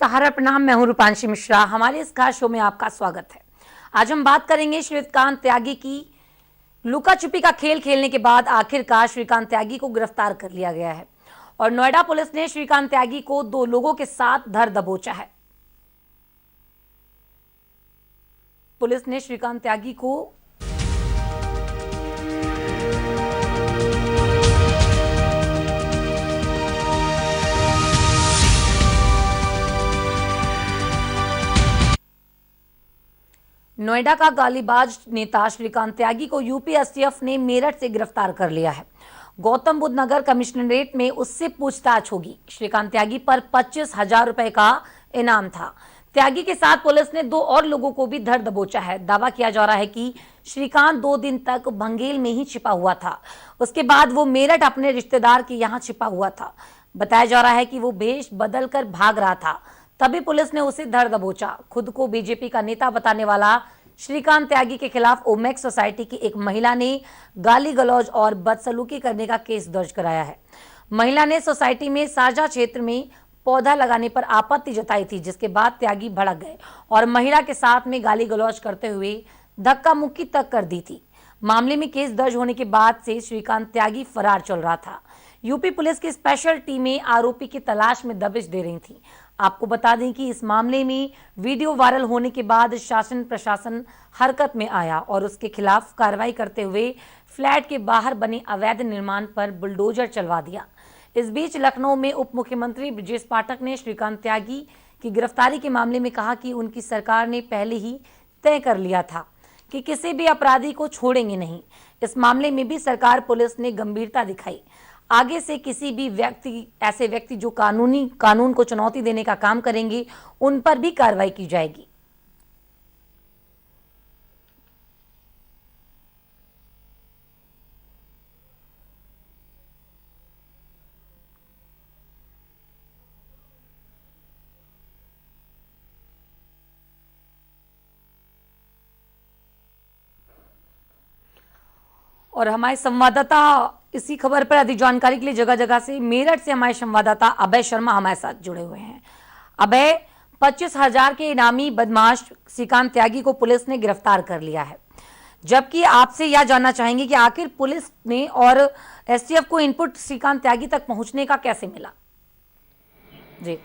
सहारा प्रणाम। मैं हूं रूपांशी मिश्रा। हमारे इस खास शो में आपका स्वागत है। आज हम बात करेंगे श्रीकांत त्यागी की। लुका छिपी का खेल खेलने के बाद आखिरकार श्रीकांत त्यागी को गिरफ्तार कर लिया गया है और नोएडा पुलिस ने श्रीकांत त्यागी को 2 लोगों के साथ धर दबोचा है। पुलिस ने श्रीकांत त्यागी को नोएडा का गालीबाज नेता श्रीकांत त्यागी को यूपी एसटीएफ ने मेरठ से गिरफ्तार कर लिया है। गौतम बुद्ध नगर कमिश्नरेट में उससे पूछताछ होगी। श्रीकांत त्यागी पर 25,000 रुपए का इनाम था। त्यागी के साथ पुलिस ने 2 और लोगों को भी धर दबोचा है। दावा किया जा रहा है कि श्रीकांत 2 दिन तक भंगेल में ही छिपा हुआ था। उसके बाद वो मेरठ अपने रिश्तेदार के यहाँ छिपा हुआ था। बताया जा रहा है कि वो भेष बदल कर भाग रहा था, तभी पुलिस ने उसे धर दबोचा। खुद को बीजेपी का नेता बताने वाला श्रीकांत त्यागी के खिलाफ ओमेक्स सोसाइटी की एक महिला ने गाली गलौज और बदसलूकी करने का केस दर्ज कराया है। महिला ने सोसाइटी में साझा क्षेत्र में पौधा लगाने पर आपत्ति जताई थी, जिसके बाद त्यागी भड़क गए और महिला के साथ में गाली गलौज करते हुए धक्का मुक्की तक कर दी थी। मामले में केस दर्ज होने के बाद से श्रीकांत त्यागी फरार चल रहा था। यूपी पुलिस की स्पेशल टीमें आरोपी की तलाश में दबिश दे रही थी। आपको बता दें कि इस मामले में वीडियो वायरल होने के बाद शासन प्रशासन हरकत में आया और उसके खिलाफ कार्रवाई करते हुए फ्लैट के बाहर बने अवैध निर्माण पर बुलडोजर चलवा दिया। इस बीच लखनऊ में उप मुख्यमंत्री ब्रजेश पाठक ने श्रीकांत त्यागी की गिरफ्तारी के मामले में कहा कि उनकी सरकार ने पहले ही तय कर लिया था कि किसी भी अपराधी को छोड़ेंगे नहीं। इस मामले में भी सरकार पुलिस ने गंभीरता दिखाई। आगे से किसी भी ऐसे व्यक्ति जो कानून को चुनौती देने का काम करेंगे, उन पर भी कार्रवाई की जाएगी। और हमारे संवाददाता इसी खबर पर अधिक जानकारी के लिए जगह जगह से मेरठ से हमारे संवाददाता अभय शर्मा हमारे साथ जुड़े हुए हैं। अभय, 25,000 के इनामी बदमाश श्रीकांत त्यागी को पुलिस ने गिरफ्तार कर लिया है, जबकि आपसे यह जानना चाहेंगे कि आखिर पुलिस ने और एसटीएफ को इनपुट श्रीकांत त्यागी तक पहुंचने का कैसे मिला। जी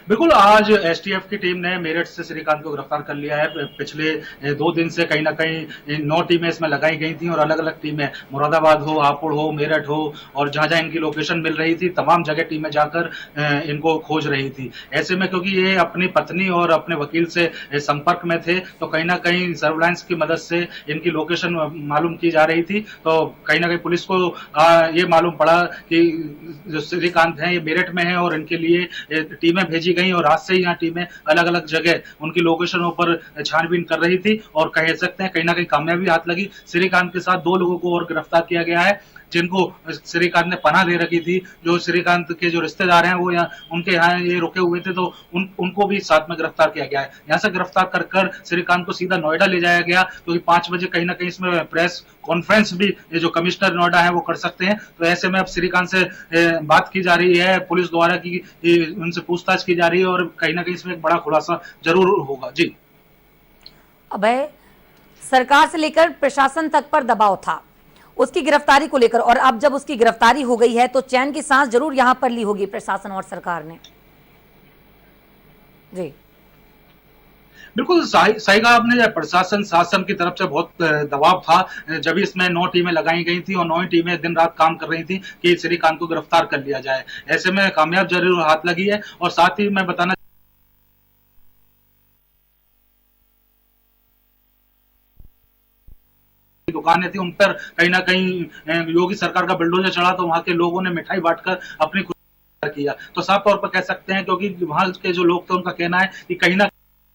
बिल्कुल, आज एसटीएफ की टीम ने मेरठ से श्रीकांत को गिरफ्तार कर लिया है। पिछले 2 दिन से कहीं ना कहीं 9 टीमें इसमें लगाई गई थी और अलग अलग टीमें, मुरादाबाद हो, हापुड़ हो, मेरठ हो और जहां जहां इनकी लोकेशन मिल रही थी तमाम जगह टीमें जाकर इनको खोज रही थी। ऐसे में क्योंकि ये अपनी पत्नी और अपने वकील से संपर्क में थे, तो कहीं ना कहीं सर्विलांस की मदद से इनकी लोकेशन मालूम की जा रही थी। तो कहीं ना कहीं पुलिस को ये मालूम पड़ा कि जो श्रीकांत है ये मेरठ में है और इनके लिए टीमें भेजी गई और आज से ही यहाँ टीमें अलग अलग जगह उनकी लोकेशनों पर छानबीन कर रही थी और कह सकते हैं कहीं ना कहीं कामयाबी हाथ लगी। श्रीकांत के साथ 2 लोगों को और गिरफ्तार किया गया है, जिनको श्रीकांत ने पनाह दे रखी थी। जो श्रीकांत के जो रिश्तेदार हैं वो उनके यहाँ ये रुके हुए थे, तो उनको भी साथ में गिरफ्तार किया गया है। यहाँ से गिरफ्तार कर श्रीकांत को सीधा नोएडा ले जाया गया, क्योंकि 5 बजे कहीं ना कहीं इसमें प्रेस कॉन्फ्रेंस भी ये जो कमिश्नर नोएडा है वो कर सकते हैं। तो ऐसे में अब श्रीकांत से बात की जा रही है पुलिस द्वारा की उनसे पूछताछ की जा रही है और कहीं ना कहीं इसमें एक बड़ा खुलासा जरूर होगा। जी अभय, सरकार से लेकर प्रशासन तक पर दबाव था उसकी गिरफ्तारी को लेकर, और अब जब उसकी गिरफ्तारी हो गई है तो चैन की सांस जरूर यहां पर ली होगी प्रशासन और सरकार ने। जी बिल्कुल सही कहा आपने। प्रशासन शासन की तरफ से बहुत दबाव था जब इसमें 9 टीमें लगाई गई थी और 9 टीमें दिन रात काम कर रही थी कि श्रीकांत को गिरफ्तार कर लिया जाए। ऐसे में कामयाब जरूर हाथ लगी है। और साथ ही मैं बताना दुकानें थी उन पर कहीं ना कहीं योगी सरकार का बुलडोजर चढ़ा, तो वहां के लोगों ने मिठाई बांटकर अपनी खुशी किया। तो साफ तौर पर कह सकते हैं, क्योंकि वहां के जो लोग थे उनका कहना है कि कहीं ना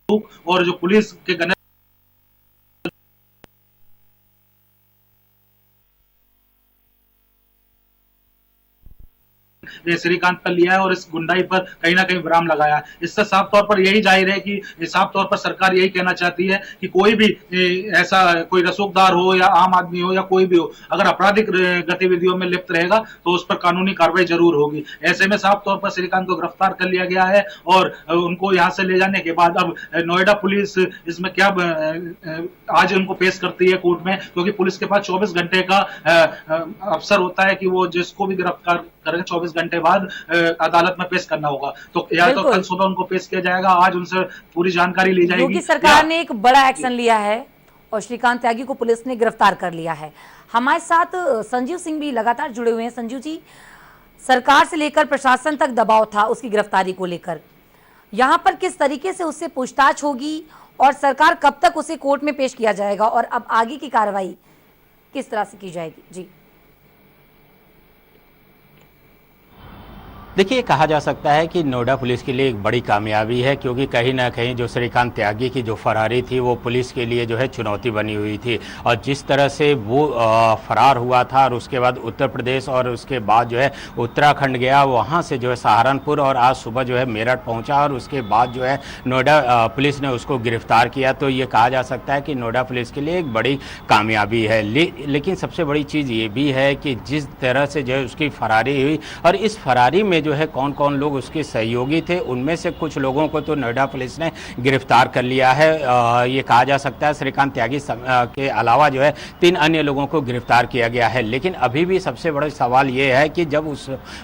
और जो पुलिस के गने श्रीकांत पर लिया है और इस गुंडाई पर कहीं ना कहीं विराम लगाया है। इससे साफ तौर पर यही जाहिर है कि साफ तौर पर सरकार यही कहना चाहती है कि कोई भी ऐसा कोई रसूखदार हो या आम आदमी हो या कोई भी हो, अगर आपराधिक गतिविधियों में लिप्त रहेगा तो उस पर कानूनी कार्रवाई जरूर होगी। ऐसे में साफ तौर पर श्रीकांत को गिरफ्तार कर लिया गया है और उनको यहां से ले जाने के बाद अब नोएडा पुलिस इसमें क्या आज उनको पेश करती है कोर्ट में, क्योंकि पुलिस के पास 24 घंटे का अवसर होता है कि वो जिसको भी गिरफ्तार करें 24 घंटे बाद अदालत में पेश करना होगा। तो या तो कल सुबह उनको पेश किया जाएगा, आज उनसे पूरी जानकारी ली जाएगी। योगी सरकार ने एक बड़ा एक्शन लिया है और श्रीकांत त्यागी को पुलिस ने गिरफ्तार कर लिया है। हमारे साथ संजीव सिंह भी लगातार जुड़े हुए हैं। संजीव जी, सरकार से लेकर प्रशासन तक दबाव था उसकी गिरफ्तारी को लेकर, यहाँ पर किस तरीके से उससे पूछताछ होगी और सरकार कब तक उसे कोर्ट में पेश किया जाएगा और अब आगे की कार्रवाई किस तरह से की जाएगी? जी देखिए, कहा जा सकता है कि नोएडा पुलिस के लिए एक बड़ी कामयाबी है, क्योंकि कहीं ना कहीं जो श्रीकांत त्यागी की जो फरारी थी वो पुलिस के लिए जो है चुनौती बनी हुई थी। और जिस तरह से वो फरार हुआ था और उसके बाद उत्तर प्रदेश और उसके बाद जो है उत्तराखंड गया, वहाँ से जो है सहारनपुर और आज सुबह जो है मेरठ पहुँचा और उसके बाद जो है नोएडा पुलिस ने उसको गिरफ्तार किया। तो ये कहा जा सकता है कि नोएडा पुलिस के लिए एक बड़ी कामयाबी है। लेकिन सबसे बड़ी चीज़ ये भी है कि जिस तरह से जो है उसकी फरारी हुई और इस फरारी में जो है कौन कौन लोग उसके सहयोगी थे, उनमें से कुछ लोगों को तो नोएडा पुलिस ने गिरफ्तार कर लिया है। ये कहा जा सकता है श्रीकांत त्यागी के अलावा जो है 3 अन्य लोगों को गिरफ्तार किया गया है। लेकिन अभी भी सबसे बड़ा सवाल ये है कि जब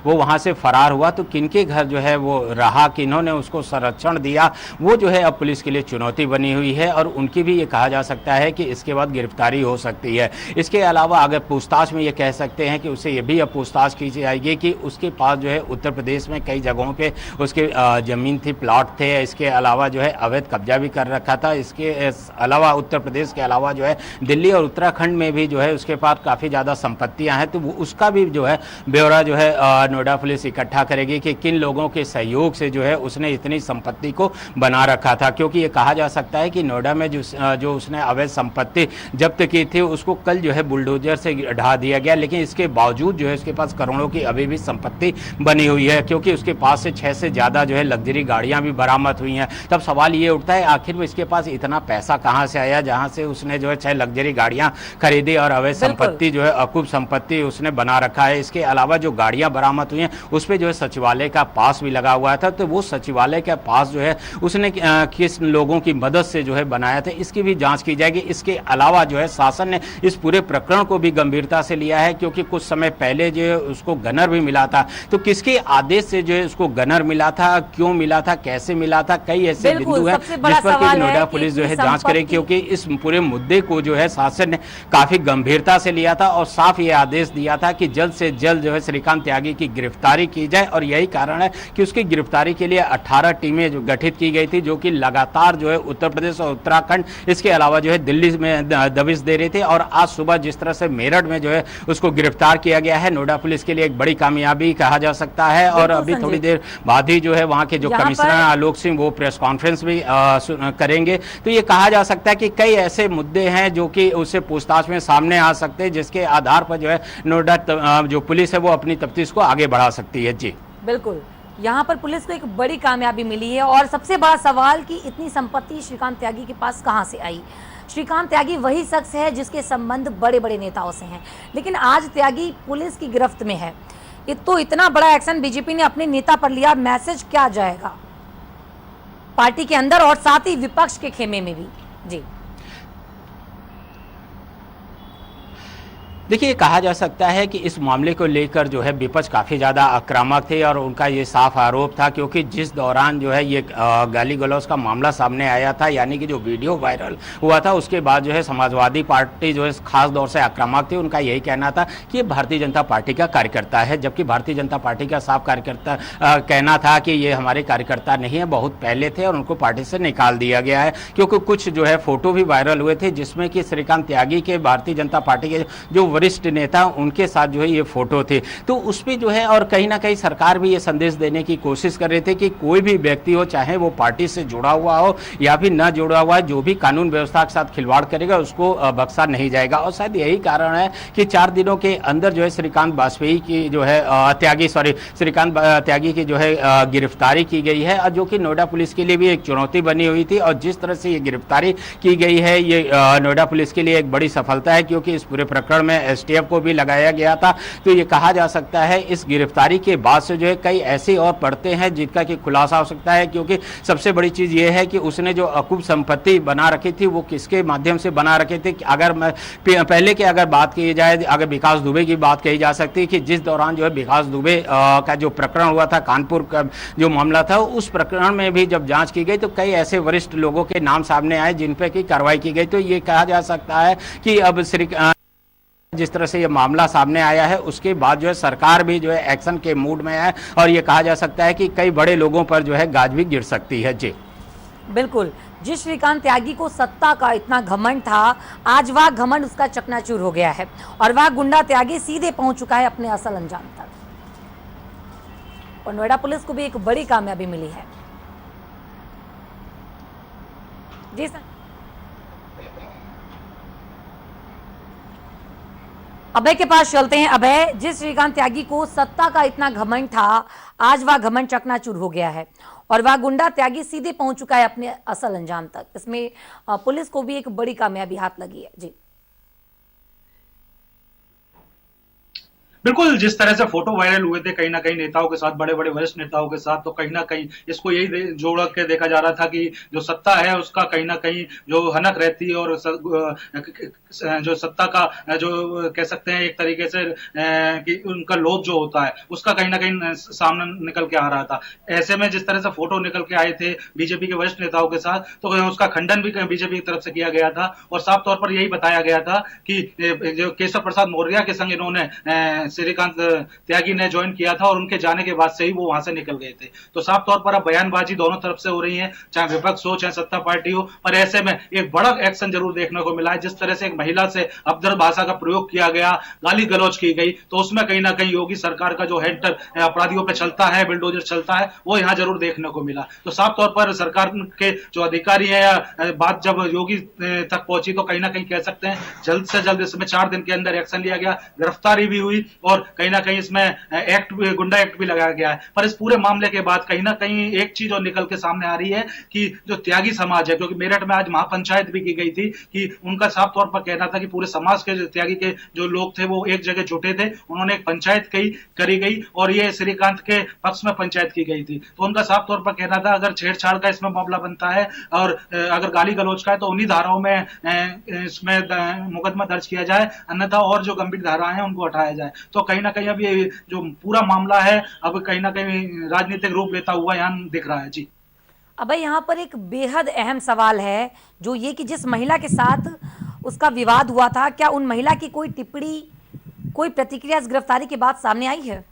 वो वहाँ से फरार हुआ तो किनके घर जो है वो रहा, किन्होंने उसको संरक्षण दिया, वो जो है अब पुलिस के लिए चुनौती बनी हुई है। और उनकी भी ये कहा जा सकता है कि इसके बाद गिरफ्तारी हो सकती है। इसके अलावा अगर पूछताछ में ये कह सकते हैं कि उससे ये भी अब पूछताछ की जाएगी कि उसके पास जो है उत्तर प्रदेश में कई जगहों पे उसके जमीन थी, प्लॉट थे। इसके अलावा जो है अवैध कब्जा भी कर रखा था। इसके अलावा उत्तर प्रदेश के अलावा जो है दिल्ली और उत्तराखंड में भी जो है उसके पास काफ़ी ज़्यादा संपत्तियां हैं। तो उसका भी जो है ब्यौरा जो है नोएडा पुलिस इकट्ठा करेगी कि किन लोगों के सहयोग से जो है उसने इतनी संपत्ति को बना रखा था। क्योंकि ये कहा जा सकता है कि नोएडा में जो उसने अवैध संपत्ति जब्त की थी उसको कल जो है बुलडोजर से ढा दिया गया, लेकिन इसके बावजूद जो है उसके पास करोड़ों की अभी भी संपत्ति बनी हुई है, क्योंकि उसके पास से 6 से ज़्यादा जो है लग्जरी गाड़ियां भी बरामद हुई हैं। तब सवाल ये उठता है आखिर में इसके पास इतना पैसा कहां से आया जहां से उसने जो है 6 लग्जरी गाड़ियां खरीदी और अवैध संपत्ति जो है अकूब संपत्ति उसने बना रखा है। इसके अलावा जो गाड़ियां बरामद हुई हैं उस पर जो है सचिवालय का पास भी लगा हुआ था। तो वो सचिवालय का पास जो है उसने किस लोगों की मदद से जो है बनाया था, इसकी भी जाँच की जाएगी। इसके अलावा जो है शासन ने इस पूरे प्रकरण को भी गंभीरता से लिया है, क्योंकि कुछ समय पहले जो है उसको गनर भी मिला था। तो किसके आदेश से जो है उसको गनर मिला था, क्यों मिला था, कैसे मिला था, कई ऐसे बिंदु हैं जिस पर कि नोएडा पुलिस जो है जांच करे, क्योंकि इस पूरे मुद्दे को जो है शासन ने काफी गंभीरता से लिया था और साफ ये आदेश दिया था कि जल्द से जल्द जो है श्रीकांत त्यागी की गिरफ्तारी की जाए। और यही कारण है कि उसकी गिरफ्तारी के लिए 18 टीमें जो गठित की गई थी, जो कि लगातार जो है उत्तर प्रदेश और उत्तराखंड इसके अलावा जो है दिल्ली में दबिश दे रही थी। और आज सुबह जिस तरह से मेरठ में जो है उसको गिरफ्तार किया गया है, नोएडा पुलिस के लिए एक बड़ी कामयाबी कहा जा सकता है। और अभी थोड़ी देर बाद ही जो है वहाँ के जो कमिश्नर आलोक सिंह वो प्रेस कॉन्फ्रेंस भी करेंगे। तो ये कहा जा सकता है कि कई ऐसे मुद्दे हैं जो कि उससे पूछताछ में सामने आ सकते हैं, जिसके आधार पर जो है नोएडा जो पुलिस है वो अपनी तफ्तीश को आगे बढ़ा सकती है। जी बिल्कुल, यहाँ पर पुलिस को एक बड़ी कामयाबी मिली है। और सबसे बड़ा सवाल कि इतनी संपत्ति श्रीकांत त्यागी के पास कहाँ से आई? श्रीकांत त्यागी वही शख्स है जिसके संबंध बड़े बड़े नेताओं से हैं, लेकिन आज त्यागी पुलिस की गिरफ्त में है। ये तो इतना बड़ा एक्शन बीजेपी ने अपने नेता पर लिया, मैसेज क्या जाएगा पार्टी के अंदर और साथ ही विपक्ष के खेमे में भी? जी देखिए, कहा जा सकता है कि इस मामले को लेकर जो है विपक्ष काफ़ी ज़्यादा आक्रामक थे और उनका ये साफ आरोप था, क्योंकि जिस दौरान जो है ये गाली गलौज का मामला सामने आया था, यानी कि जो वीडियो वायरल हुआ था, उसके बाद जो है समाजवादी पार्टी जो है खास तौर से आक्रामक थी। उनका यही कहना था कि ये भारतीय जनता पार्टी का कार्यकर्ता है, जबकि भारतीय जनता पार्टी का साफ कार्यकर्ता कहना था कि ये हमारे कार्यकर्ता नहीं है, बहुत पहले थे और उनको पार्टी से निकाल दिया गया है। क्योंकि कुछ जो है फोटो भी वायरल हुए थे जिसमें कि श्रीकांत त्यागी के भारतीय जनता पार्टी के जो वरिष्ठ नेता उनके साथ जो है ये फोटो थे। तो उस पर जो है और कहीं ना कहीं सरकार भी ये संदेश देने की कोशिश कर रहे थे कि कोई भी व्यक्ति हो, चाहे वो पार्टी से जुड़ा हुआ हो या फिर न जुड़ा हुआ है, जो भी कानून व्यवस्था के साथ खिलवाड़ करेगा उसको बख्शा नहीं जाएगा। और शायद यही कारण है कि 4 दिनों के अंदर जो है श्रीकांत बाजपेयी की जो है श्रीकांत त्यागी की जो है गिरफ्तारी की गई है, और जो कि नोएडा पुलिस के लिए भी एक चुनौती बनी हुई थी। और जिस तरह से ये गिरफ्तारी की गई है, ये नोएडा पुलिस के लिए एक बड़ी सफलता है, क्योंकि इस पूरे प्रकरण में एसटीएफ को भी लगाया गया था। तो ये कहा जा सकता है इस गिरफ्तारी के बाद से जो है कई ऐसी और परतें हैं जिनका कि खुलासा हो सकता है, क्योंकि सबसे बड़ी चीज ये है कि उसने जो अकूब संपत्ति बना रखी थी वो किसके माध्यम से बना रखी थी। अगर मैं पहले की अगर बात की जाए, अगर विकास दुबे की बात कही जा सकती है कि जिस दौरान जो है विकास दुबे का जो प्रकरण हुआ था, कानपुर का जो मामला था, उस प्रकरण में भी जब जांच की गई तो कई ऐसे वरिष्ठ लोगों के नाम सामने आए जिन पे की कार्रवाई की गई। तो ये कहा जा सकता है कि अब जिस तरह से ये मामला सामने आया है उसके बाद जो है सरकार भी जो है एक्शन के मूड में है, और ये कहा जा सकता है कि कई बड़े लोगों पर जो है गाज भी गिर सकती है। जी बिल्कुल, जिस श्रीकांत त्यागी को सत्ता का इतना घमंड था, आज वह घमंड उसका चकनाचूर हो गया है और वह गुंडा त्यागी सीधे पहुंच चुका है अपने असल अंजाम तक। और नोएडा पुलिस को भी एक बड़ी कामयाबी मिली है। जी सर, अभय के पास चलते हैं। अभय, जिस श्रीकांत त्यागी को सत्ता का इतना घमंड था, आज वह घमंड चकनाचूर हो गया है और वह गुंडा त्यागी सीधे पहुंच चुका है अपने असल अंजाम तक। इसमें पुलिस को भी एक बड़ी कामयाबी हाथ लगी है। जी बिल्कुल, जिस तरह से फोटो वायरल हुए थे कहीं ना कहीं नेताओं के साथ, बड़े बड़े वरिष्ठ नेताओं के साथ, तो कहीं ना कहीं इसको यही जोड़ के देखा जा रहा था कि जो सत्ता है उसका कहीं ना कहीं जो हनक रहती है और जो सत्ता का जो कह सकते हैं एक तरीके से कि उनका लोभ जो होता है उसका कहीं ना कहीं सामने निकल के आ रहा था। ऐसे में जिस तरह से फोटो निकल के आए थे बीजेपी के वरिष्ठ नेताओं के साथ, तो उसका खंडन भी बीजेपी की तरफ से किया गया था और साफ तौर पर यही बताया गया था कि जो केशव प्रसाद मौर्य के संग इन्होंने श्रीकांत त्यागी ने ज्वाइन किया था और उनके जाने के बाद से ही वो वहां से निकल गए थे। तो साफ तौर पर अब बयानबाजी दोनों तरफ से हो रही है, चाहे विपक्ष हो चाहे सत्ता पार्टी हो, पर ऐसे में एक बड़ा एक्शन जरूर देखने को मिला है। जिस तरह से एक महिला से अभद्र भाषा का प्रयोग किया गया, गाली गलौज की गई, तो उसमें कहीं ना कहीं योगी सरकार का जो हेड अपराधियों पर चलता है, बिल्डोजर चलता है, वो यहाँ जरूर देखने को मिला। तो साफ तौर पर सरकार के जो अधिकारी है, बात जब योगी तक पहुंची तो कहीं ना कहीं कह सकते हैं जल्द से जल्द इसमें 4 दिन के अंदर एक्शन लिया गया, गिरफ्तारी भी हुई और कहीं ना कहीं इसमें गुंडा एक्ट भी लगाया गया है। पर इस पूरे मामले के बाद कहीं ना कहीं एक चीज और निकल के सामने आ रही है कि जो त्यागी समाज है, क्योंकि मेरठ में आज महापंचायत भी की गई थी, कि उनका साफ तौर पर कहना था कि पूरे समाज के त्यागी के जो लोग थे वो एक जगह जुटे थे, उन्होंने एक पंचायत करी गई और ये श्रीकांत के पक्ष में पंचायत की गई थी। तो उनका साफ तौर पर कहना था अगर छेड़छाड़ का इसमें मामला बनता है और अगर गाली गलौज का है तो उन्हीं धाराओं में इसमें मुकदमा दर्ज किया जाए, अन्यथा और जो गंभीर धाराएं हैं उनको हटाया जाए। तो कहीं ना कहीं अब ये जो पूरा मामला है अब कहीं ना कहीं राजनीतिक रूप लेता हुआ यहाँ दिख रहा है। जी अब यहाँ पर एक बेहद अहम सवाल है, जो ये कि जिस महिला के साथ उसका विवाद हुआ था, क्या उन महिला की कोई टिप्पणी, कोई प्रतिक्रिया इस गिरफ्तारी के बाद सामने आई है?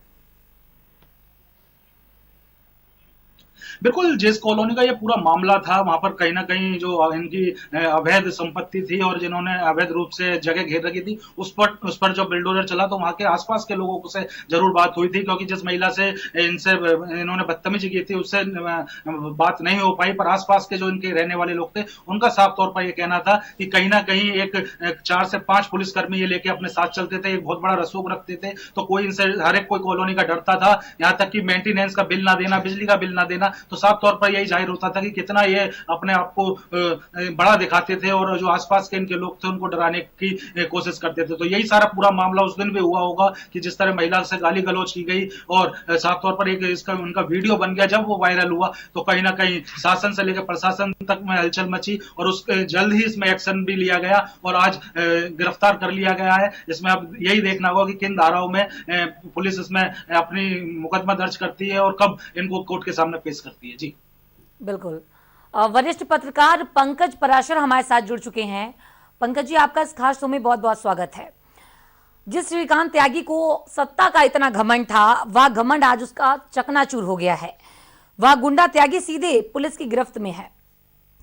बिल्कुल, जिस कॉलोनी का ये पूरा मामला था वहां पर कहीं ना कहीं जो इनकी अवैध संपत्ति थी और जिन्होंने अवैध रूप से जगह घेर रखी थी उस पर जो बिल्डोजर चला, तो वहां के आसपास के लोगों से जरूर बात हुई थी, क्योंकि जिस महिला से इन्होंने बदतमीजी की थी उससे बात नहीं हो पाई। पर आसपास के जो इनके रहने वाले लोग थे उनका साफ तौर पर यह कहना था कि कहीं ना कहीं एक 4 से 5 पुलिसकर्मी ये लेके अपने साथ चलते थे, एक बहुत बड़ा रसूख रखते थे, तो कोई इनसे हर एक कोई कॉलोनी का डरता था, यहाँ तक कि मेंटेनेंस का बिल ना देना, बिजली का बिल ना देना। तो साफ तौर पर यही जाहिर होता था कि कितना ये अपने आप को बड़ा दिखाते थे और जो आसपास के इनके लोग थे उनको डराने की कोशिश करते थे। तो यही सारा पूरा मामला उस दिन भी हुआ होगा कि जिस तरह महिला से गाली गलौज की गई और साफ तौर पर एक इसका उनका वीडियो बन गया। जब वो वायरल हुआ तो कहीं ना कहीं शासन से लेकर प्रशासन तक में हलचल मची और उसके जल्द ही इसमें एक्शन भी लिया गया और आज गिरफ्तार कर लिया गया है। इसमें अब यही देखना होगा कि किन धाराओं में पुलिस इसमें अपनी मुकदमा दर्ज करती है और कब इनको कोर्ट के सामने पेश करती है। जी बिल्कुल, वरिष्ठ पत्रकार पंकज पराशर हमारे साथ जुड़ चुके हैं। पंकज जी, आपका इस खास शो में बहुत बहुत स्वागत है। जिस श्रीकांत त्यागी को सत्ता का इतना घमंड था, वह घमंड आज उसका चकनाचूर हो गया है। वह गुंडा त्यागी सीधे पुलिस की गिरफ्त में है,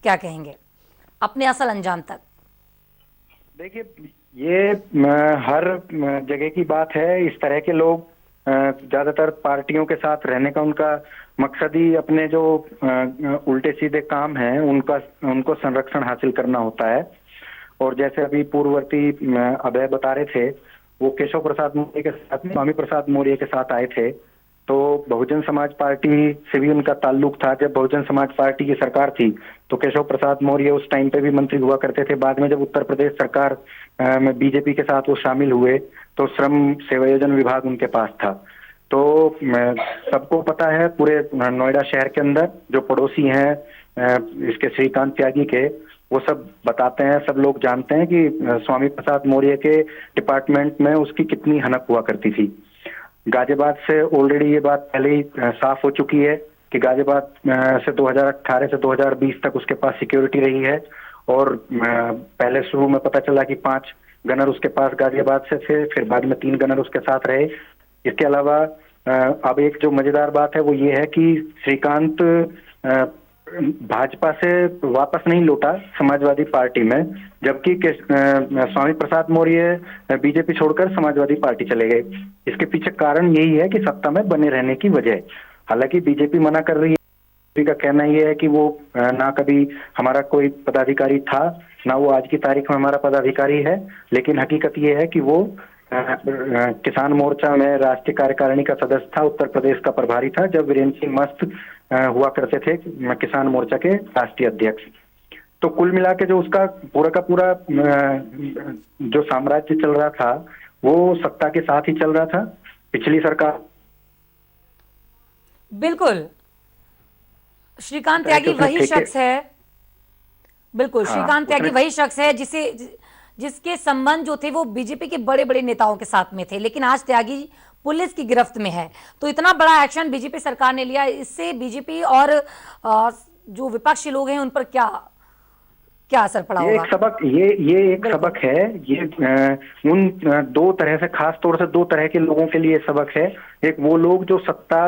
क्या कहेंगे अपने असल अंजाम तक? देखिए, ये हर जगह की बात है। इस तरह के लोग ज्यादातर पार्टियों के साथ रहने का उनका मकसद ही अपने जो उल्टे सीधे काम हैं उनको संरक्षण हासिल करना होता है। और जैसे अभी पूर्ववर्ती अभय बता रहे थे, वो केशव प्रसाद मौर्य के साथ, स्वामी प्रसाद मौर्य के साथ आए थे, तो बहुजन समाज पार्टी से भी उनका ताल्लुक था। जब बहुजन समाज पार्टी की सरकार थी तो केशव प्रसाद मौर्य उस टाइम पे भी मंत्री हुआ करते थे। बाद में जब उत्तर प्रदेश सरकार में बीजेपी के साथ वो शामिल हुए तो श्रम सेवायोजन विभाग उनके पास था। तो सबको पता है, पूरे नोएडा शहर के अंदर जो पड़ोसी हैं इसके श्रीकांत त्यागी के, वो सब बताते हैं, सब लोग जानते हैं कि स्वामी प्रसाद मौर्य के डिपार्टमेंट में उसकी कितनी हनक हुआ करती थी। गाजियाबाद से ऑलरेडी ये बात पहले ही साफ हो चुकी है कि गाजियाबाद से 2018 से 2020 तक उसके पास सिक्योरिटी रही है। और पहले शुरू में पता चला कि 5 गनर उसके पास गाजियाबाद से थे, फिर बाद में 3 गनर उसके साथ रहे। इसके अलावा अब एक जो मजेदार बात है वो ये है कि श्रीकांत भाजपा से वापस नहीं लौटा समाजवादी पार्टी में, जबकि स्वामी प्रसाद मौर्य बीजेपी छोड़कर समाजवादी पार्टी चले गए। इसके पीछे कारण यही है कि सत्ता में बने रहने की वजह। हालांकि बीजेपी मना कर रही है, बीजेपी का कहना यह है कि वो ना कभी हमारा कोई पदाधिकारी था, ना वो आज की तारीख में हमारा पदाधिकारी है, लेकिन हकीकत ये है कि वो किसान मोर्चा में राष्ट्रीय कार्यकारिणी का सदस्य था, उत्तर प्रदेश का प्रभारी था जब वीरेंद्र सिंह मस्त हुआ करते थे किसान मोर्चा के राष्ट्रीय अध्यक्ष। तो कुल मिला के जो उसका पूरा का पूरा जो साम्राज्य चल रहा था वो सत्ता के साथ ही चल रहा था। पिछली सरकार बिल्कुल श्रीकांत त्यागी वही शख्स है, बिल्कुल श्रीकांत त्यागी वही शख्स है जिसके संबंध जो थे वो बीजेपी के बड़े बड़े नेताओं के साथ में थे, लेकिन आज त्यागी पुलिस की गिरफ्त में है। तो इतना बड़ा एक्शन बीजेपी सरकार ने लिया, इससे बीजेपी और जो विपक्षी लोग हैं उन पर क्या क्या असर पड़ा होगा? ये एक सबक है। ये उन 2 तरह से, खास तौर से 2 तरह के लोगों के लिए सबक है। एक वो लोग जो सत्ता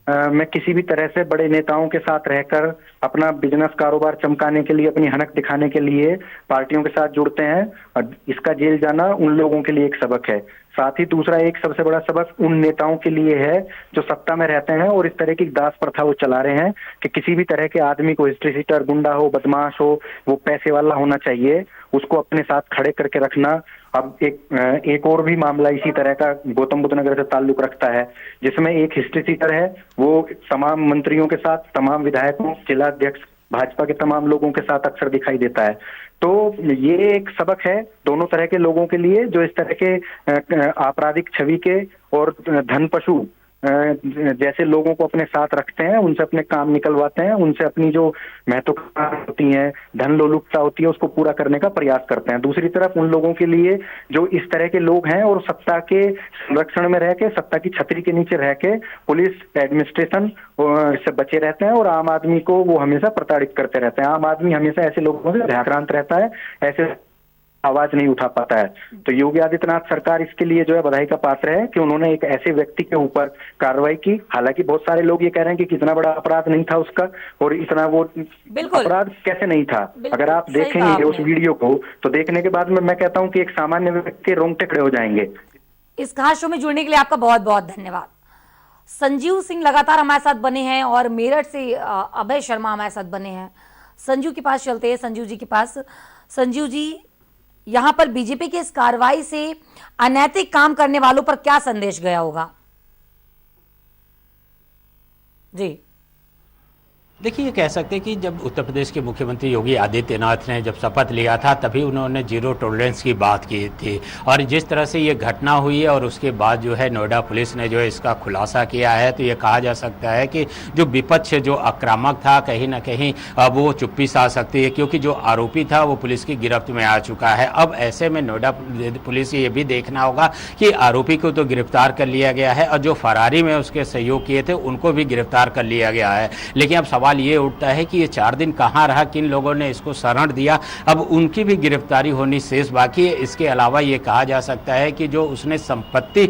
में किसी भी तरह से बड़े नेताओं के साथ रहकर अपना बिजनेस कारोबार चमकाने के लिए, अपनी हनक दिखाने के लिए पार्टियों के साथ जुड़ते हैं, और इसका जेल जाना उन लोगों के लिए एक सबक है। साथ ही दूसरा एक सबसे बड़ा सबक उन नेताओं के लिए है जो सत्ता में रहते हैं और इस तरह की दास प्रथा वो चला रहे हैं कि किसी भी तरह के आदमी को, हिस्ट्री सीटर, गुंडा हो, बदमाश हो, वो पैसे वाला होना चाहिए, उसको अपने साथ खड़े करके रखना। अब एक और भी मामला इसी तरह का गौतम बुद्ध नगर से ताल्लुक रखता है, जिसमें एक हिस्ट्री सीटर है, वो तमाम मंत्रियों के साथ, तमाम विधायकों, जिला अध्यक्ष, भाजपा के तमाम लोगों के साथ अक्सर दिखाई देता है। तो ये एक सबक है दोनों तरह के लोगों के लिए जो इस तरह के आपराधिक छवि के और धन पशु जैसे लोगों को अपने साथ रखते हैं, उनसे अपने काम निकलवाते हैं, उनसे अपनी जो महत्वाकांक्षाएं होती हैं, धन लोलुपता होती है, उसको पूरा करने का प्रयास करते हैं। दूसरी तरफ उन लोगों के लिए जो इस तरह के लोग हैं और सत्ता के संरक्षण में रह के, सत्ता की छतरी के नीचे रह के पुलिस एडमिनिस्ट्रेशन से बचे रहते हैं और आम आदमी को वो हमेशा प्रताड़ित करते रहते हैं। आम आदमी हमेशा ऐसे लोगों से भ्रांत रहता है, ऐसे आवाज नहीं उठा पाता है। तो योगी आदित्यनाथ सरकार इसके लिए जो है बधाई का पात्र है कि उन्होंने एक ऐसे व्यक्ति के ऊपर कार्रवाई की। हालांकि बहुत सारे लोग ये कह रहे हैं कि कितना बड़ा अपराध नहीं था उसका, और इतना वो अपराध कैसे नहीं था। अगर आप देखेंगे उस वीडियो को तो देखने के बाद में मैं कहता हूं कि एक सामान्य व्यक्ति के रोंगटे खड़े हो जाएंगे। इस खास शो में जुड़ने के लिए आपका बहुत बहुत धन्यवाद। संजीव सिंह लगातार हमारे साथ बने हैं और मेरठ से अभय शर्मा हमारे साथ बने हैं। संजीव के पास चलते हैं, संजीव जी के पास। संजीव जी, यहां पर बीजेपी की इस कार्रवाई से अनैतिक काम करने वालों पर क्या संदेश गया होगा? जी देखिए, ये कह सकते हैं कि जब उत्तर प्रदेश के मुख्यमंत्री योगी आदित्यनाथ ने जब शपथ लिया था तभी उन्होंने जीरो टॉलरेंस की बात की थी, और जिस तरह से ये घटना हुई है और उसके बाद जो है नोएडा पुलिस ने जो है इसका खुलासा किया है, तो ये कहा जा सकता है कि जो विपक्ष जो आक्रामक था कहीं ना कहीं अब वो चुप्पी सा सकती है, क्योंकि जो आरोपी था वो पुलिस की गिरफ्त में आ चुका है। अब ऐसे में नोएडा पुलिस ये भी देखना होगा कि आरोपी को तो गिरफ्तार कर लिया गया है और जो फरारी में उसके सहयोग किए थे उनको भी गिरफ्तार कर लिया गया है, लेकिन अब सवाल ये उठता है कि ये 4 दिन कहाँ रहा, किन लोगों ने इसको शरण दिया। अब उनकी भी गिरफ्तारी होनी शेष बाकी है। इसके अलावा ये कहा जा सकता है कि जो उसने संपत्ति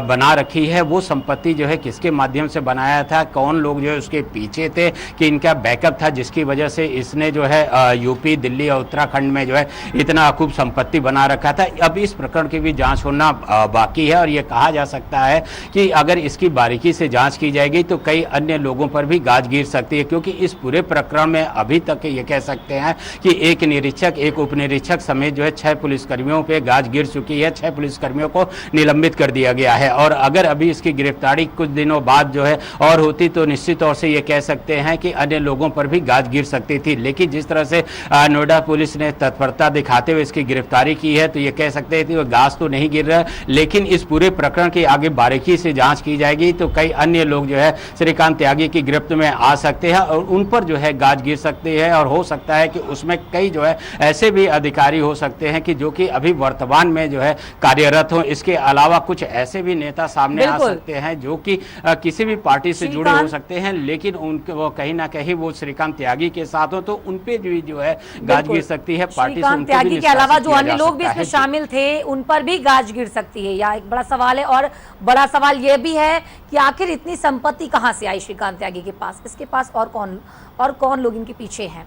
बना रखी है, वो संपत्ति जो है किसके माध्यम से बनाया था, कौन लोग जो है उसके पीछे थे, कि इनका बैकअप था जिसकी वजह से इसने जो है यूपी, दिल्ली और उत्तराखंड में जो है इतना खूब संपत्ति बना रखा था। अब इस प्रकरण की भी जांच होना बाकी है और ये कहा जा सकता है कि अगर इसकी बारीकी से जांच की जाएगी तो कई अन्य लोगों पर भी गाज गिर सकती है, क्योंकि इस पूरे प्रकरण में अभी तक ये कह सकते हैं कि एक निरीक्षक, एक उप निरीक्षक समेत जो है 6 पुलिसकर्मियों पे गाज गिर चुकी है। 6 पुलिसकर्मियों को निलंबित कर दिया गया है और अगर अभी इसकी गिरफ्तारी कुछ दिनों बाद जो है और होती तो निश्चित तौर से ये कह सकते हैं कि अन्य लोगों पर भी गाज गिर सकती थी। लेकिन जिस तरह से नोएडा पुलिस ने तत्परता दिखाते हुए इसकी गिरफ्तारी की है तो ये कह सकते हैं कि वो गाज तो नहीं गिर रहा, लेकिन इस पूरे प्रकरण की आगे बारीकी से जांच की जाएगी तो कई अन्य लोग जो है श्रीकांत त्यागी की गिरफ्त में आ सकते हैं और उन पर जो है गाज गिर सकते हैं और हो सकता है कि उसमें कई जो है ऐसे भी अधिकारी हो सकते हैं कि जो कि अभी वर्तमान में जो है कार्यरत हो। इसके अलावा कुछ ऐसे भी नेता सामने आ सकते हैं जो कि किसी भी पार्टी से जुड़े हो सकते हैं, लेकिन उनके वो कहीं ना कहीं वो श्रीकांत त्यागी के साथ हो तो उन पे भी जो है गाज गिर सकती है। पार्टी से उनको त्यागी भी के अलावा जो अन्य लोग भी सकता इसमें है। शामिल थे उन पर भी गाज गिर सकती है, या एक बड़ा सवाल है। और बड़ा सवाल यह भी है कि आखिर इतनी संपत्ति कहां से आई श्रीकांत त्यागी के पास, इसके पास और कौन लोग इनके पीछे हैं।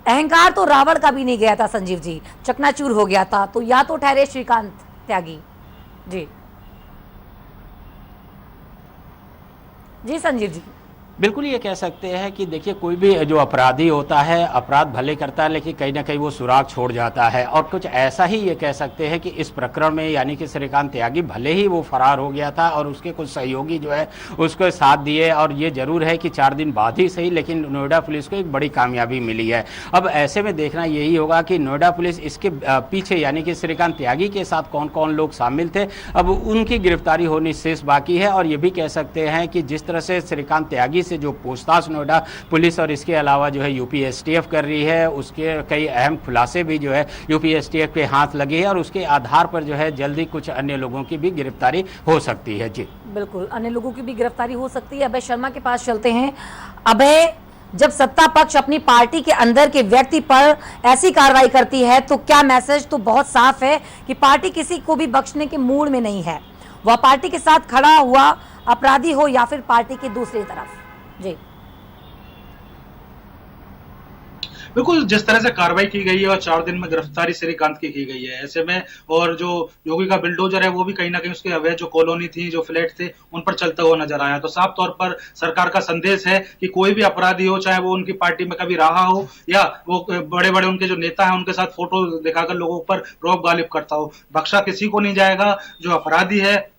अहंकार तो रावण का भी नहीं गया था संजीव जी, चकनाचूर हो गया था, तो या तो ठहरे श्रीकांत त्यागी। जी संजीव जी। बिल्कुल ये कह सकते हैं कि देखिए कोई भी जो अपराधी होता है अपराध भले करता है लेकिन कहीं ना कहीं वो सुराग छोड़ जाता है और कुछ ऐसा ही ये कह सकते हैं कि इस प्रकरण में यानी कि श्रीकांत त्यागी भले ही वो फरार हो गया था और उसके कुछ सहयोगी जो है उसको साथ दिए और ये जरूर है कि 4 दिन बाद ही सही लेकिन नोएडा पुलिस को एक बड़ी कामयाबी मिली है। अब ऐसे में देखना यही होगा कि नोएडा पुलिस इसके पीछे यानी कि श्रीकांत त्यागी के साथ कौन कौन लोग शामिल थे, अब उनकी गिरफ्तारी होनी शेष बाकी है। और ये भी कह सकते हैं कि जिस तरह से श्रीकांत त्यागी से जो पूछताछ नोएडा पुलिस और इसके अलावा जो है यूपी एसटीएफ कर रही है, उसके कई अहम खुलासे भी जो है यूपी एसटीएफ के हाथ लगे हैं और उसके आधार पर जो है जल्दी कुछ अन्य लोगों की भी गिरफ्तारी हो सकती है। जी बिल्कुल, अन्य लोगों की भी गिरफ्तारी हो सकती है। अभय शर्मा के पास चलते हैं। अभय, जब सत्ता पक्ष अपनी पार्टी के अंदर के व्यक्ति पर ऐसी कार्रवाई करती है तो क्या मैसेज तो बहुत साफ है कि पार्टी किसी को भी बख्शने के मूड में नहीं है, वह पार्टी के साथ खड़ा हुआ अपराधी हो या फिर पार्टी की दूसरी तरफ। जी बिल्कुल, जिस तरह से कार्रवाई की गई है और 4 दिन में गिरफ्तारी श्रीकांत की गई है, ऐसे में और जो योगी का बिल्डोजर है वो भी कहीं ना कहीं उसके अवैध जो कॉलोनी थी, जो फ्लैट थे, उन पर चलता हुआ नजर आया। तो साफ तौर पर सरकार का संदेश है कि कोई भी अपराधी हो, चाहे वो उनकी पार्टी में कभी रहा हो या वो बड़े बड़े उनके जो नेता है उनके साथ फोटो दिखाकर लोगों पर रौब गालिब करता हो, बख्शा किसी को नहीं जाएगा। जो अपराधी है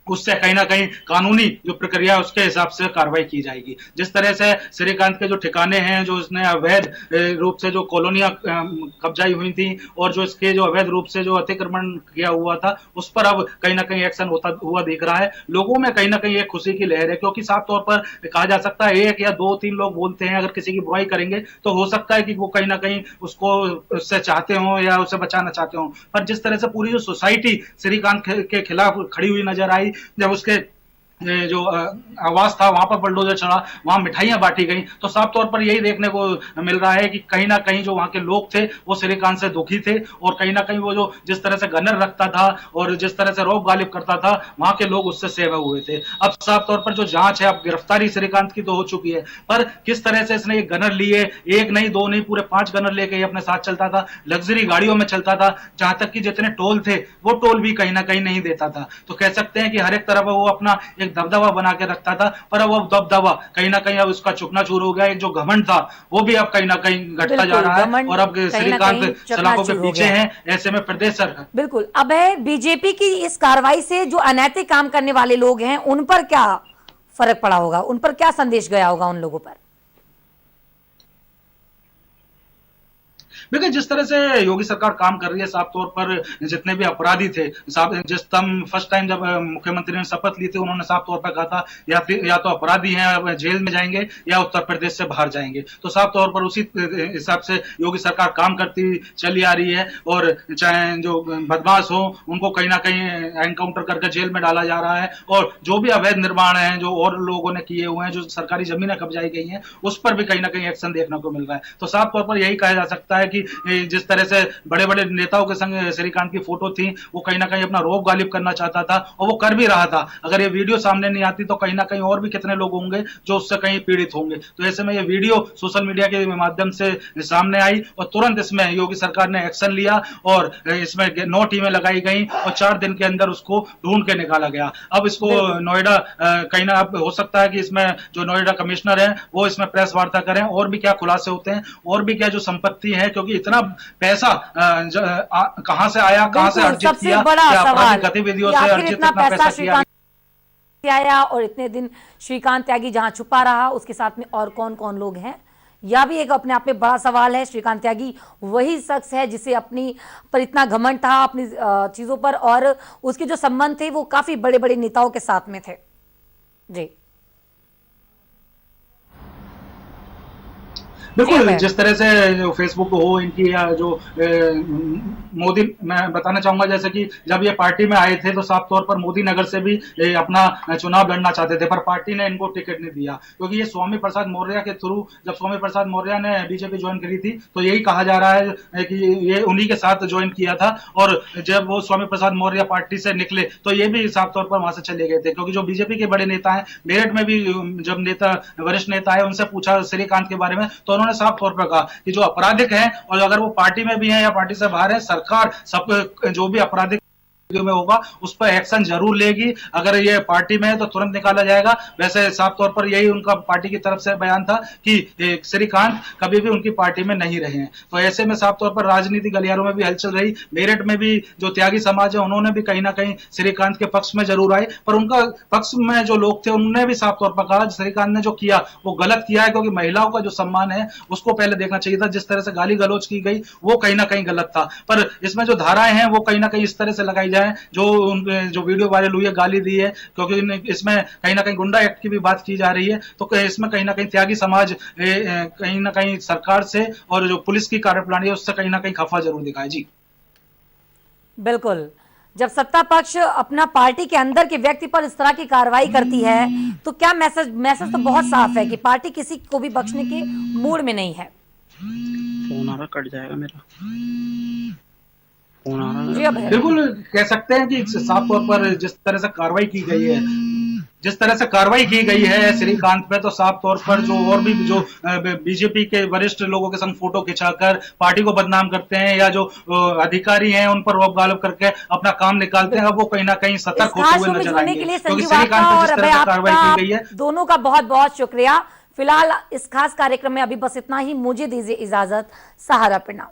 उससे कहीं ना कहीं कानूनी जो प्रक्रिया है उसके हिसाब से कार्रवाई की जाएगी। जिस तरह से श्रीकांत के जो ठिकाने हैं, जो इसने अवैध रूप से जो कॉलोनियां कब्जाई हुई थी और जो इसके जो अवैध रूप से जो अतिक्रमण किया हुआ था, उस पर अब कहीं ना कहीं एक्शन होता हुआ दिख रहा है। लोगों में कहीं ना कहीं एक खुशी की लहर है, क्योंकि साफ तौर पर कहा जा सकता है 1 या 2-3 लोग बोलते हैं, अगर किसी की बुराई करेंगे तो हो सकता है कि वो कहीं ना कहीं उसको उससे चाहते हो या उसे बचाना चाहते हो, पर जिस तरह से पूरी जो सोसाइटी श्रीकांत के खिलाफ खड़ी हुई नजर आई, जब उसके जो आवास था वहां पर बुलडोजर चढ़ा, वहां मिठाइयां बांटी गई, तो साफ तौर पर यही देखने को मिल रहा है कि कहीं ना कहीं जो वहां के लोग थे वो श्रीकांत से दुखी थे और कहीं ना कहीं वो जो जिस तरह से गनर रखता था और जिस तरह से रौब गालिब करता था, वहां के लोग उससे सेवा हुए थे। अब साफ तौर पर जो जांच है, अब गिरफ्तारी श्रीकांत की तो हो चुकी है, पर किस तरह से इसने गनर लिए, 1 नहीं 2 नहीं पूरे 5 गनर लेके अपने साथ चलता था, लग्जरी गाड़ियों में चलता था, जहां तक कि जितने टोल थे वो टोल भी कहीं ना कहीं नहीं देता था। तो कह सकते हैं कि हर एक तरफ वो अपना दबदबा बना के रखता था, पर अब वो दबदबा कहीं ना कहीं अब उसका चुकनाचूर हो गया। एक जो घमंड था वो भी अब कहीं ना कहीं घटता जा रहा है और अब श्रीकांत सलाखों के पीछे हैं। ऐसे में प्रदेश सरकार बिल्कुल। अब है बीजेपी की इस कार्रवाई से जो अनैतिक काम करने वाले लोग हैं उन पर क्या फर्क पड़ा होगा, उन पर क्या संदेश गया होगा उन लोगों पर? देखिए जिस तरह से योगी सरकार काम कर रही है, साफ तौर पर जितने भी अपराधी थे, फर्स्ट टाइम जब मुख्यमंत्री ने शपथ ली थी, उन्होंने साफ तौर पर कहा था या तो अपराधी हैं अब जेल में जाएंगे या उत्तर प्रदेश से बाहर जाएंगे। तो साफ तौर पर उसी हिसाब से योगी सरकार काम करती चली आ रही है और चाहे जो बदमाश हो उनको कहीं ना कहीं एनकाउंटर करके जेल में डाला जा रहा है और जो भी अवैध निर्माण है जो और लोगों ने किए हुए हैं, जो सरकारी जमीनें कब्जाई गई हैं, उस पर भी कहीं ना कहीं एक्शन देखने को मिल रहा है। तो साफ तौर पर यही कहा जा सकता है कि जिस तरह से बड़े बड़े नेताओं के संग श्रीकांत की फोटो थी, वो कहीं ना कहीं अपना रौब गालिब करना चाहता था और वो कर भी रहा था। अगर ये वीडियो सामने नहीं आती तो कहीं ना कहीं और भी कितने लोग होंगे जो उससे कहीं पीड़ित होंगे। तो ऐसे में ये वीडियो सोशल मीडिया के माध्यम से सामने आई और तुरंत इसमें योगी सरकार ने एक्शन लिया और इसमें 9 टीमें लगाई गई और 4 दिन के अंदर उसको ढूंढ के निकाला गया। अब इसको नोएडा कहीं ना हो सकता है कि इसमें जो नोएडा कमिश्नर है वो इसमें प्रेस वार्ता करें और भी क्या खुलासे होते हैं और भी क्या जो संपत्ति है, क्योंकि इतना पैसा कहां से आया, कहां से अर्जित सबसे किया, बड़ा क्या सवाल आपराधिक गतिविधियों से आखिर अर्जित इतना इतना पैसा किया श्रीकांत आया और इतने दिन श्रीकांत त्यागी जहां छुपा रहा उसके साथ में और कौन कौन लोग हैं, यह भी एक अपने आप में बड़ा सवाल है। श्रीकांत त्यागी वही शख्स है जिसे अपनी पर इतना घमंड था अपनी चीजों पर और उसके जो संबंध थे वो काफी बड़े बड़े नेताओं के साथ में थे। जी बिल्कुल, जिस तरह से जो फेसबुक हो इनकी या जो मोदी, मैं बताना चाहूंगा जैसे कि जब ये पार्टी में आए थे तो साफ तौर पर मोदी नगर से भी अपना चुनाव लड़ना चाहते थे, पर पार्टी ने इनको टिकट नहीं दिया क्योंकि ये स्वामी प्रसाद मौर्य के थ्रू, जब स्वामी प्रसाद मौर्य ने बीजेपी ज्वाइन करी थी तो यही कहा जा रहा है कि ये उन्हीं के साथ ज्वाइन किया था और जब वो स्वामी प्रसाद मौर्य पार्टी से निकले तो ये भी साफ तौर पर वहां से चले गए थे, क्योंकि जो बीजेपी के बड़े नेता हैं, मेरठ में भी जब वरिष्ठ नेता है उनसे पूछा श्रीकांत के बारे में तो उन्होंने साफ तौर पर कहा कि जो आपराधिक हैं और अगर वो पार्टी में भी हैं या पार्टी से बाहर है, सरकार सब जो भी आपराधिक में होगा उस पर एक्शन जरूर लेगी। अगर ये पार्टी में है तो तुरंत निकाला जाएगा। वैसे साफ तौर पर यही उनका पार्टी की तरफ से बयान था कि श्रीकांत कभी भी उनकी पार्टी में नहीं रहे हैं। तो ऐसे में साफ तौर पर राजनीति गलियारों में भी हलचल रही। मेरठ में भी जो त्यागी समाज है उन्होंने भी कहीं ना कहीं श्रीकांत के पक्ष में जरूर आए, पर उनका पक्ष में जो लोग थे उन्होंने भी साफ तौर पर कहा श्रीकांत ने जो किया वो गलत किया है, क्योंकि महिलाओं का जो सम्मान है उसको पहले देखना चाहिए था। जिस तरह से गाली गलौज की गई वो कहीं ना कहीं गलत था, पर इसमें जो धाराएं हैं वो कहीं ना कहीं इस तरह से लगाई जाए जो वीडियो वायरल हुई है, गाली दी है, क्योंकि इसमें कहीं ना कहीं गुंडा एक्ट की भी बात की जा रही है। तो इसमें कहीं ना कहीं त्यागी समाज कहीं ना कहीं सरकार से और जो पुलिस की कार्यप्रणाली है उससे कहीं ना कहीं खफा जरूर दिखाए। जी बिल्कुल, जब सत्ता पक्ष अपना पार्टी के अंदर के व्यक्ति पर इस तरह की कार्रवाई करती है तो क्या मैसेज तो बहुत साफ है कि पार्टी किसी को भी बख्शने के मूड में नहीं है। फोन आ रहा, कट जाएगा मेरा फोन आ रहा। जी अब है। बिल्कुल कह सकते हैं कि साफ तौर पर जिस तरह से कार्रवाई की गई है श्रीकांत पे, तो साफ तौर पर जो और भी जो बीजेपी के वरिष्ठ लोगों के संग फोटो खिंचाकर पार्टी को बदनाम करते हैं या जो अधिकारी हैं उन पर रौब गालब करके अपना काम निकालते हैं, अब वो कहीं ना कहीं सतर्क होते हुए नजर आएंगे, क्योंकि श्रीकांत पे जिस तरह से कार्रवाई की गई है। दोनों का बहुत बहुत शुक्रिया। फिलहाल इस खास कार्यक्रम में अभी बस इतना ही। मुझे दीजिए इजाजत। सहारा प्रणाम।